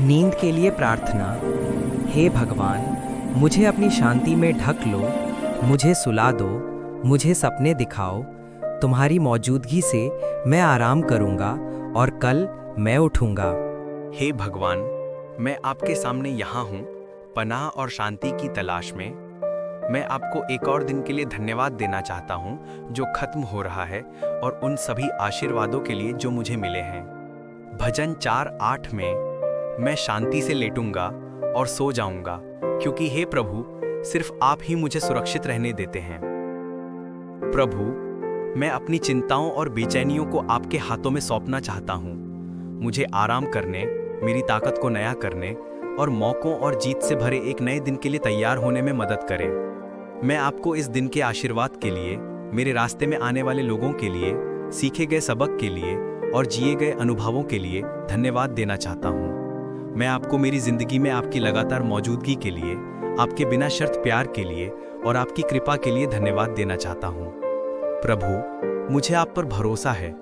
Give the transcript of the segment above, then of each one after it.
नींद के लिए प्रार्थना। हे भगवान, मुझे अपनी शांति में ढक लो, मुझे सुला दो, मुझे सपने दिखाओ। तुम्हारी मौजूदगी से मैं आराम करूंगा और कल मैं उठूंगा। हे भगवान, मैं आपके सामने यहाँ हूँ, पनाह और शांति की तलाश में। मैं आपको एक और दिन के लिए धन्यवाद देना चाहता हूँ जो खत्म हो रहा है, और उन सभी आशीर्वादों के लिए जो मुझे मिले हैं। भजन 4:8 में मैं शांति से लेटूंगा और सो जाऊंगा, क्योंकि हे प्रभु, सिर्फ आप ही मुझे सुरक्षित रहने देते हैं। प्रभु, मैं अपनी चिंताओं और बेचैनियों को आपके हाथों में सौंपना चाहता हूँ। मुझे आराम करने, मेरी ताकत को नया करने और मौकों और जीत से भरे एक नए दिन के लिए तैयार होने में मदद करें। मैं आपको इस दिन के आशीर्वाद के लिए, मेरे रास्ते में आने वाले लोगों के लिए, सीखे गए सबक के लिए और जिए गए अनुभवों के लिए धन्यवाद देना चाहता हूँ। मैं आपको मेरी जिंदगी में आपकी लगातार मौजूदगी के लिए, आपके बिना शर्त प्यार के लिए और आपकी कृपा के लिए धन्यवाद देना चाहता हूँ। प्रभु, मुझे आप पर भरोसा है।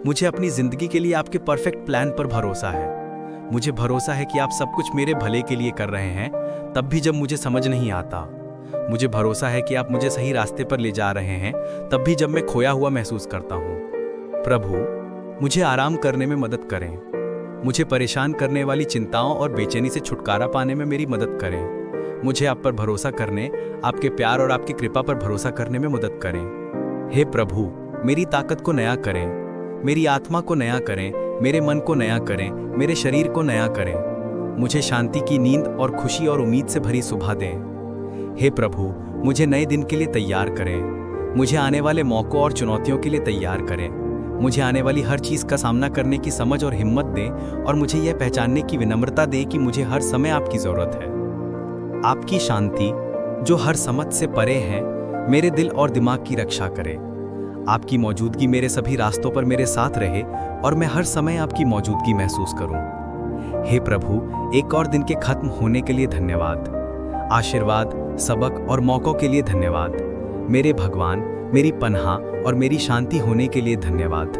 मुझे अपनी जिंदगी के लिए आपके परफेक्ट प्लान पर भरोसा है। मुझे भरोसा है कि आप सब कुछ मेरे भले के लिए कर रहे हैं, तब भी जब मुझे समझ नहीं आता। मुझे भरोसा है कि आप मुझे सही रास्ते पर ले जा रहे हैं, तब भी जब मैं खोया हुआ महसूस करता हूँ। प्रभु, मुझे आराम करने में मदद करें। मुझे परेशान करने वाली चिंताओं और बेचैनी से छुटकारा पाने में मेरी मदद करें। मुझे आप पर भरोसा करने, आपके प्यार और आपकी कृपा पर भरोसा करने में मदद करें। हे प्रभु, मेरी ताकत को नया करें, मेरी आत्मा को नया करें, मेरे मन को नया करें, मेरे शरीर को नया करें। मुझे शांति की नींद और खुशी और उम्मीद से भरी सुबह दें। हे प्रभु, मुझे नए दिन के लिए तैयार करें। मुझे आने वाले मौकों और चुनौतियों के लिए तैयार करें। मुझे आने वाली हर चीज़ का सामना करने की समझ और हिम्मत दें, और मुझे यह पहचानने की विनम्रता दें कि मुझे हर समय आपकी ज़रूरत है। आपकी शांति, जो हर समझ से परे है, मेरे दिल और दिमाग की रक्षा करे। आपकी मौजूदगी मेरे सभी रास्तों पर मेरे साथ रहे और मैं हर समय आपकी मौजूदगी महसूस करूं। हे प्रभु, एक और दिन के खत्म होने के लिए धन्यवाद। आशीर्वाद, सबक और मौकों के लिए धन्यवाद। मेरे भगवान, मेरी पनाह और मेरी शांति होने के लिए धन्यवाद।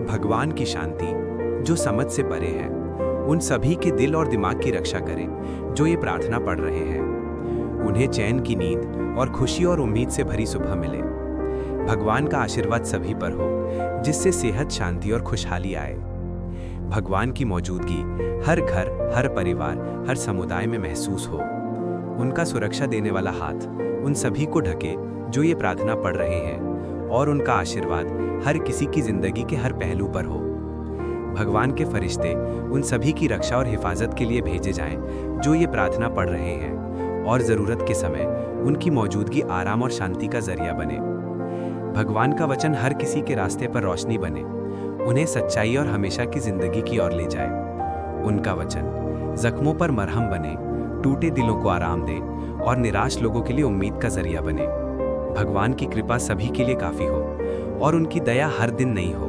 भगवान की शांति, जो समझ से परे है, उन सभी के दिल और दिमाग की रक्षा करें जो ये प्रार्थना पढ़ रहे हैं। उन्हें चैन की नींद और खुशी और उम्मीद से भरी सुबह मिले। भगवान का आशीर्वाद सभी पर हो, जिससे सेहत, शांति और खुशहाली आए। भगवान की मौजूदगी हर घर, हर परिवार, हर समुदाय में महसूस हो। उनका सुरक्षा देने वाला हाथ उन सभी को ढके जो ये प्रार्थना पढ़ रहे हैं, और उनका आशीर्वाद हर किसी की जिंदगी के हर पहलू पर हो। भगवान के फरिश्ते उन सभी की रक्षा और हिफाजत के लिए भेजे जाएं जो ये प्रार्थना पढ़ रहे हैं, और ज़रूरत के समय उनकी मौजूदगी आराम और शांति का जरिया बने। भगवान का वचन हर किसी के रास्ते पर रोशनी बने, उन्हें सच्चाई और हमेशा की जिंदगी की ओर ले जाए। उनका वचन जख्मों पर मरहम बने, टूटे दिलों को आराम दे और निराश लोगों के लिए उम्मीद का जरिया बने। भगवान की कृपा सभी के लिए काफी हो और उनकी दया हर दिन नई हो।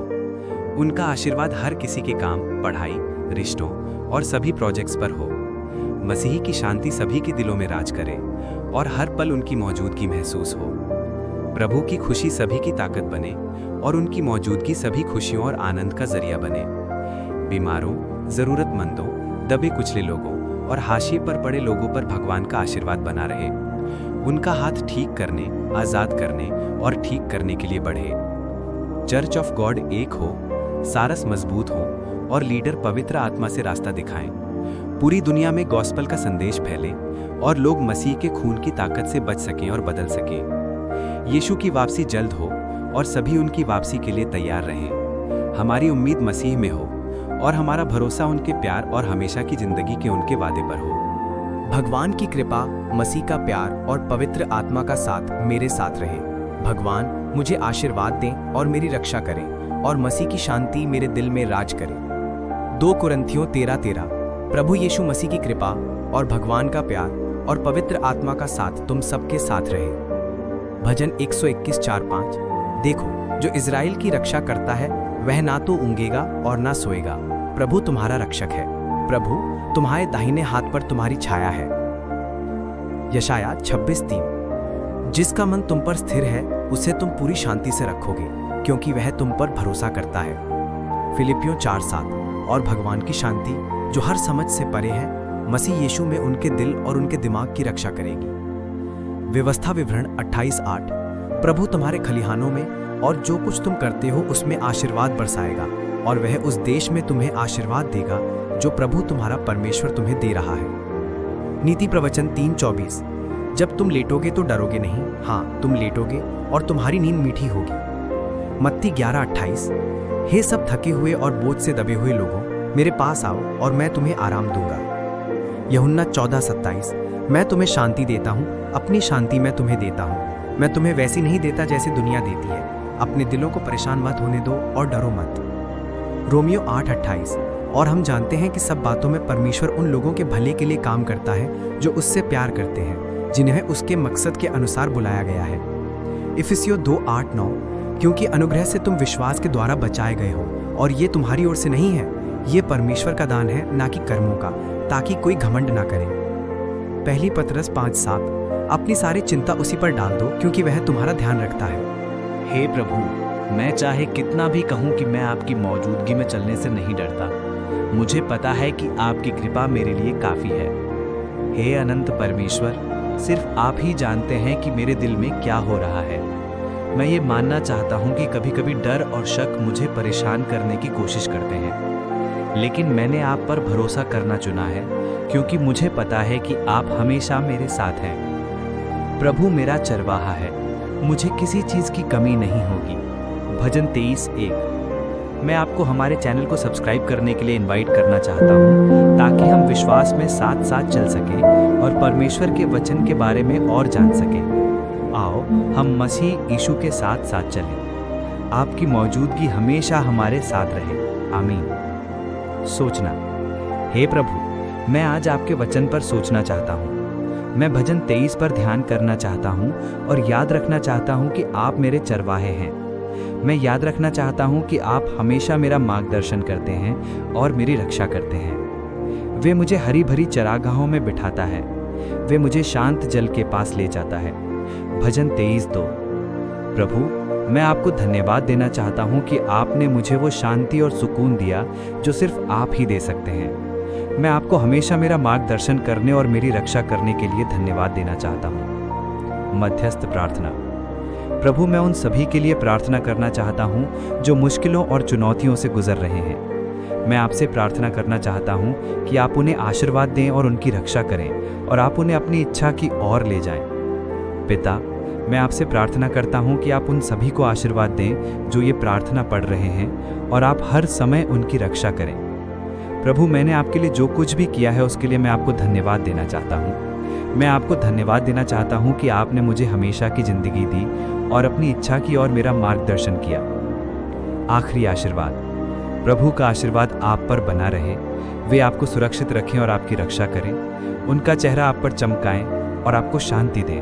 उनका आशीर्वाद हर किसी के काम, पढ़ाई, रिश्तों और सभी प्रोजेक्ट्स पर हो। मसीही की शांति सभी के दिलों में राज करे और हर पल उनकी मौजूदगी महसूस हो। प्रभु की खुशी सभी की ताकत बने और उनकी मौजूदगी सभी खुशियों और आनंद का जरिया बने। बीमारों, जरूरतमंदों, दबे कुचले लोगों और हाशिए पर पड़े लोगों पर भगवान का आशीर्वाद बना रहे। उनका हाथ ठीक करने, आजाद करने और ठीक करने के लिए बढ़े। चर्च ऑफ गॉड एक हो, सारस मजबूत हो और लीडर पवित्र आत्मा से रास्ता दिखाएं। पूरी दुनिया में गॉस्पल का संदेश फैले और लोग मसीह के खून की ताकत से बच सकें और बदल सकें। यीशु की वापसी जल्द हो और सभी उनकी वापसी के लिए तैयार रहें। हमारी उम्मीद मसीह में हो और हमारा भरोसा उनके प्यार और हमेशा की जिंदगी के उनके वादे पर हो। भगवान की कृपा, मसीह का प्यार और पवित्र आत्मा का साथ मेरे साथ रहे। भगवान मुझे आशीर्वाद दें और मेरी रक्षा करें, और मसीह की शांति मेरे दिल में राज करे। 2 कुरिन्थियों 13:13। प्रभु यीशु मसीह की कृपा और भगवान का प्यार और पवित्र आत्मा का साथ तुम सबके साथ रहे। भजन 121:4-5। देखो, जो इज़राइल की रक्षा करता है वह ना तो ऊँघेगा और ना सोएगा। प्रभु तुम्हारा रक्षक है। प्रभु, तुम्हारे दाहिने हाथ पर तुम्हारी छाया है। यशाया 26:3। जिसका मन तुम पर स्थिर है उसे तुम पूरी शांति से रखोगे, क्योंकि वह तुम पर भरोसा करता है। फिलिपियों 4:7। और भगवान की शांति जो हर समझ से परे है, मसीह यीशु में उनके दिल और उनके दिमाग की रक्षा करेगी। व्यवस्था विवरण 28:8। प्रभु तुम्हारे खलिहानों में और जो कुछ तुम करते हो उसमें आशीर्वाद बरसाएगा, और वह उस देश में तुम्हें आशीर्वाद देगा जो प्रभु तुम्हारा परमेश्वर तुम्हें दे रहा है। नीति प्रवचन 3:24। जब तुम लेटोगे तो डरोगे नहीं, हाँ तुम लेटोगे और तुम्हारी नींद मीठी होगी। मत्ती 11:28। हे सब थके हुए और बोझ से दबे हुए लोगों, मेरे पास आओ और मैं तुम्हें आराम दूंगा। यूहन्ना 14:27। मैं तुम्हें शांति देता हूँ, अपनी शांति मैं तुम्हें देता हूँ। मैं तुम्हें वैसी नहीं देता जैसे दुनिया देती है। अपने दिलों को परेशान मत होने दो और डरो मत। रोमियो 8:28। और हम जानते हैं कि सब बातों में परमेश्वर उन लोगों के भले के लिए काम करता है जो उससे प्यार करते हैं, जिन्हें उसके मकसद के अनुसार बुलाया गया है। इफिसियों 2:8-9। क्योंकि अनुग्रह से तुम विश्वास के द्वारा बचाए गए हो, और ये तुम्हारी ओर से नहीं है, ये परमेश्वर का दान है, ना कि कर्मों का, ताकि कोई घमंड ना करे। पहली पतरस 5:7। अपनी सारी चिंता उसी पर डाल दो, क्योंकि वह तुम्हारा ध्यान रखता है। हे प्रभु, मैं चाहे कितना भी कहूँ कि मैं आपकी मौजूदगी में चलने से नहीं डरता। मुझे पता है कि आपकी कृपा मेरे लिए काफ़ी है। हे अनंत परमेश्वर, सिर्फ आप ही जानते हैं कि मेरे दिल में क्या हो रहा है। मैं ये मानना चाहता हूँ कि कभी कभी डर और शक मुझे परेशान करने की कोशिश करते हैं, लेकिन मैंने आप पर भरोसा करना चुना है, क्योंकि मुझे पता है कि आप हमेशा मेरे साथ हैं। प्रभु मेरा चरवाहा है, मुझे किसी चीज़ की कमी नहीं होगी। भजन 23:1। मैं आपको हमारे चैनल को सब्सक्राइब करने के लिए इनवाइट करना चाहता हूँ, ताकि हम विश्वास में साथ साथ चल सकें और परमेश्वर के वचन के बारे में और जान सकें। आओ हम मसीह यीशु के साथ साथ चलें। आपकी मौजूदगी हमेशा हमारे साथ रहे। आमीन। सोचना। हे प्रभु, मैं आज आपके वचन पर सोचना चाहता हूँ। मैं भजन 23 पर ध्यान करना चाहता हूँ और याद रखना चाहता हूँ कि आप मेरे चरवाहे हैं। मैं याद रखना चाहता हूँ कि आप हमेशा मेरा मार्गदर्शन करते हैं और मेरी रक्षा करते हैं। वे मुझे हरी भरी चरागाहों में बिठाता है, वे मुझे शांत जल के पास ले जाता है। भजन 23:2। प्रभु, मैं आपको धन्यवाद देना चाहता हूँ कि आपने मुझे वो शांति और सुकून दिया जो सिर्फ आप ही दे सकते हैं। मैं आपको हमेशा मेरा मार्गदर्शन करने और मेरी रक्षा करने के लिए धन्यवाद देना चाहता हूँ। मध्यस्थ प्रार्थना। प्रभु, मैं उन सभी के लिए प्रार्थना करना चाहता हूँ जो मुश्किलों और चुनौतियों से गुजर रहे हैं। मैं आपसे प्रार्थना करना चाहता हूँ कि आप उन्हें आशीर्वाद दें और उनकी रक्षा करें, और आप उन्हें अपनी इच्छा की ओर ले जाएं। पिता, मैं आपसे प्रार्थना करता हूँ कि आप उन सभी को आशीर्वाद दें जो ये प्रार्थना पढ़ रहे हैं, और आप हर समय उनकी रक्षा करें। प्रभु, मैंने आपके लिए जो कुछ भी किया है उसके लिए मैं आपको धन्यवाद देना चाहता हूँ। मैं आपको धन्यवाद देना चाहता हूँ कि आपने मुझे हमेशा की जिंदगी दी और अपनी इच्छा की ओर मेरा मार्गदर्शन किया। आखिरी आशीर्वाद। प्रभु का आशीर्वाद आप पर बना रहे, वे आपको सुरक्षित रखें और आपकी रक्षा करें। उनका चेहरा आप पर चमकाएं और आपको शांति दें।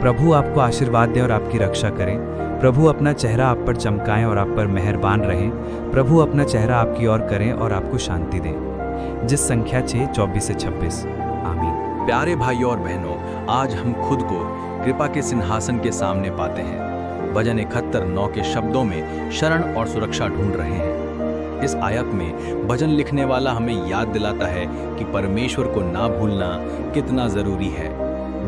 प्रभु आपको आशीर्वाद दें और आपकी रक्षा करें। प्रभु अपना चेहरा आप पर चमकाएं और आप पर मेहरबान रहें। प्रभु अपना चेहरा आपकी ओर करें और आपको शांति दें। जिस संख्या 6:24-26। आमीन। प्यारे भाइयों और बहनों, आज हम खुद को कृपा के सिंहासन के सामने पाते हैं। भजन 71:9 के शब्दों में शरण और सुरक्षा ढूंढ रहे हैं। इस आयत में भजन लिखने वाला हमें याद दिलाता है कि परमेश्वर को ना भूलना कितना जरूरी है।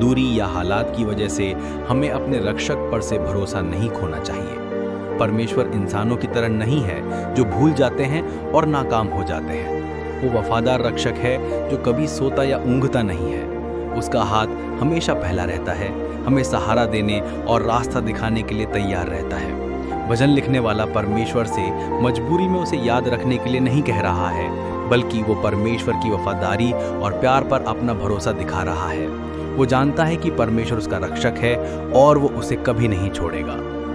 दूरी या हालात की वजह से हमें अपने रक्षक पर से भरोसा नहीं खोना चाहिए। परमेश्वर इंसानों की तरह नहीं है जो भूल जाते हैं और नाकाम हो जाते हैं। वो वफादार रक्षक है जो कभी सोता या ऊँघता नहीं है। उसका हाथ हमेशा फैला रहता है, हमें सहारा देने और रास्ता दिखाने के लिए तैयार रहता है। भजन लिखने वाला परमेश्वर से मजबूरी में उसे याद रखने के लिए नहीं कह रहा है, बल्कि वो परमेश्वर की वफादारी और प्यार पर अपना भरोसा दिखा रहा है। वो जानता है कि परमेश्वर उसका रक्षक है और वो उसे कभी नहीं छोड़ेगा।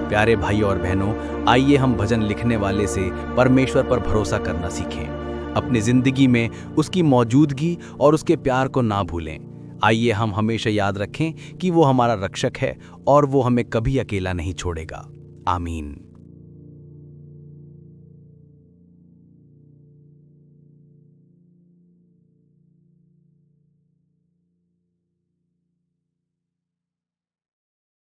प्यारे भाइयों और बहनों, आइए हम भजन लिखने वाले से परमेश्वर पर भरोसा करना सीखें। अपनी जिंदगी में उसकी मौजूदगी और उसके प्यार को ना भूलें। आइए हम हमेशा याद रखें कि वो हमारा रक्षक है और वो हमें कभी अकेला नहीं छोड़ेगा। आमीन।